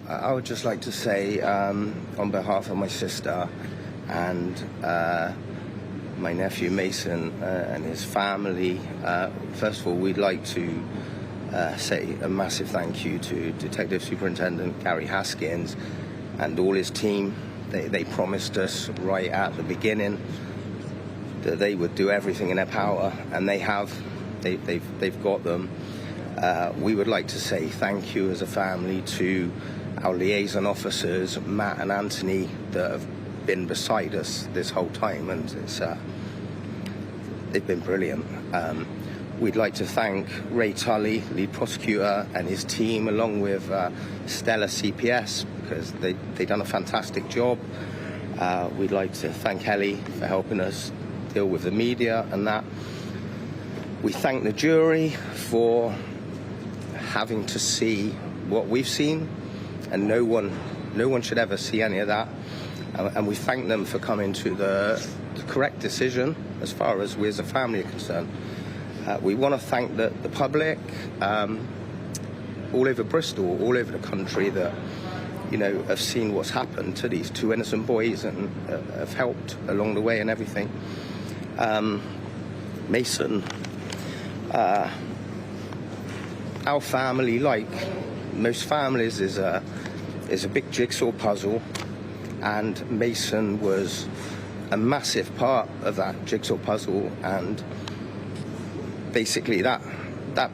I would just like to say, on behalf of my sister and my nephew Mason and his family, first of all, we'd like to say a massive thank you to Detective Superintendent Gary Haskins and all his team. They promised us right at the beginning that they would do everything in their power, and they have. They've got them. We would like to say thank you as a family to our liaison officers, Matt and Anthony, that have been beside us this whole time, and they've been brilliant. We'd like to thank Ray Tully, lead prosecutor, and his team, along with Stella CPS, because they've done a fantastic job. We'd like to thank Ellie for helping us deal with the media and that. We thank the jury for having to see what we've seen, and no one should ever see any of that. And we thank them for coming to the correct decision as far as we as a family are concerned. We want to thank the public all over Bristol, all over the country, that have seen what's happened to these two innocent boys and have helped along the way and everything. Mason, our family, like most families, is a big jigsaw puzzle, and Mason was a massive part of that jigsaw puzzle, and basically that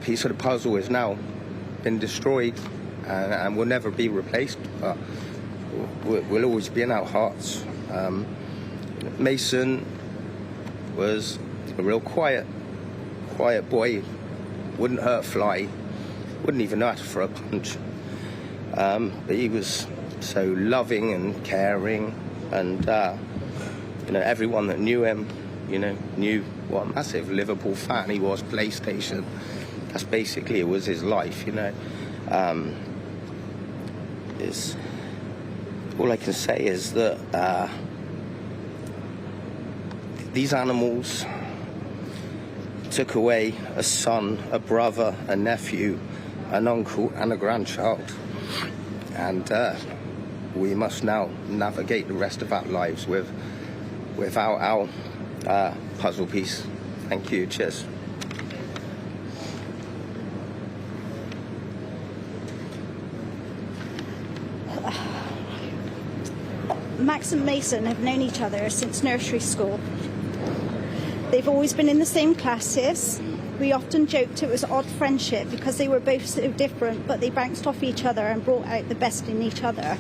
piece of the puzzle has now been destroyed and will never be replaced, but will always be in our hearts. Mason was a real quiet boy, wouldn't hurt a fly, wouldn't even know how to throw a punch, but he was so loving and caring, and everyone that knew him knew what a massive Liverpool fan he was. PlayStation, that's basically, it was his life. All I can say is that these animals took away a son, a brother, a nephew, an uncle, and a grandchild, and we must now navigate the rest of our lives without our puzzle piece. Thank you. Cheers. Max and Mason have known each other since nursery school. They've always been in the same classes. We often joked it was odd friendship because they were both so different, but they bounced off each other and brought out the best in each other.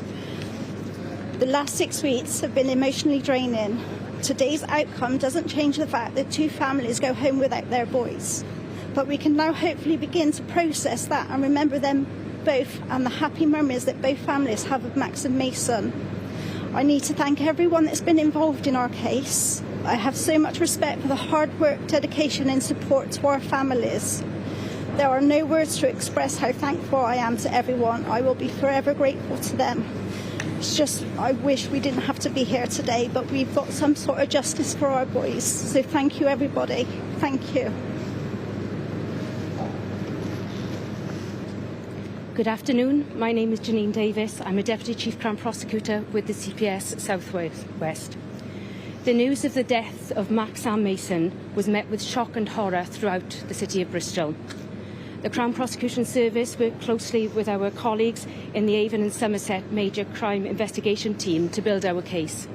The last 6 weeks have been emotionally draining. Today's outcome doesn't change the fact that two families go home without their boys. But we can now hopefully begin to process that and remember them both and the happy memories that both families have of Max and Mason. I need to thank everyone that's been involved in our case. I have so much respect for the hard work, dedication and support to our families. There are no words to express how thankful I am to everyone. I will be forever grateful to them. It's just, I wish we didn't have to be here today, but we've got some sort of justice for our boys. So thank you, everybody. Thank you. Good afternoon. My name is Janine Davis. I'm a Deputy Chief Crown Prosecutor with the CPS South West. The news of the death of Max and Mason was met with shock and horror throughout the city of Bristol. The Crown Prosecution Service worked closely with our colleagues in the Avon and Somerset Major Crime Investigation Team to build our case.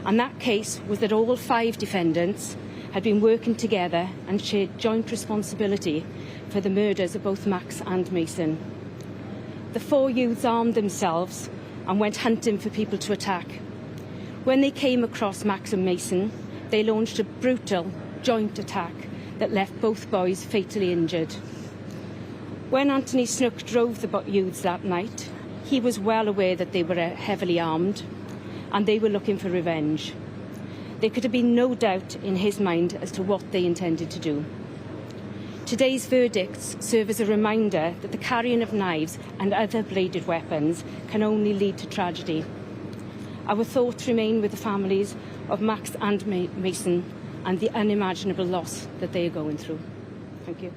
And that case was that all 5 defendants had been working together and shared joint responsibility for the murders of both Max and Mason. The 4 youths armed themselves and went hunting for people to attack. When they came across Max and Mason, they launched a brutal joint attack that left both boys fatally injured. When Anthony Snook drove the youths that night, he was well aware that they were heavily armed and they were looking for revenge. There could have been no doubt in his mind as to what they intended to do. Today's verdicts serve as a reminder that the carrying of knives and other bladed weapons can only lead to tragedy. Our thoughts remain with the families of Max and Mason and the unimaginable loss that they are going through. Thank you.